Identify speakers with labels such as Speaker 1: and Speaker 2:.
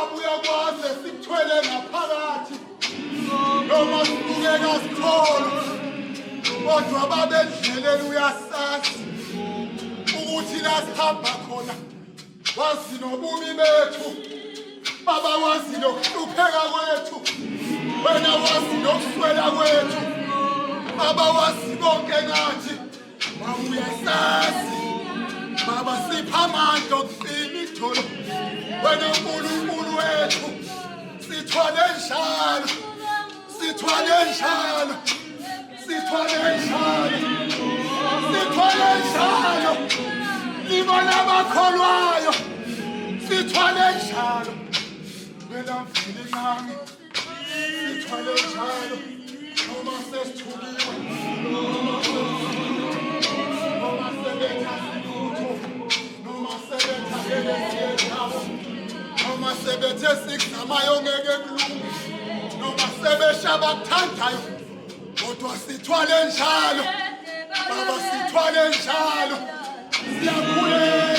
Speaker 1: Abuya kwaze sikuthwele ngaphakathi sibukeka sithole kodwa babendleleni uyasazi ukuthi la sihamba khona wazi nobubi bethu baba wazi nokuhlupheka kwethu wena wazi nokuswela kwethu baba wazi konke ngathi uyasazi baba sipha amandla okuqina itholo wena uNkulunkulu wethu sithwale njalo sithwale njalo sithwale njalo sithwale njalo libona abakholwayo sithwale njalo wena mfile nami sithwale njalo noma sesithukiwe noma sebetha silutho noma sebetha elesiyethawo noma sebethe sikuzamayo ngeke kulunge noma sebeshaba kuthandayo kodwa sithwale njalo baba sithwale njalo siyakhuleka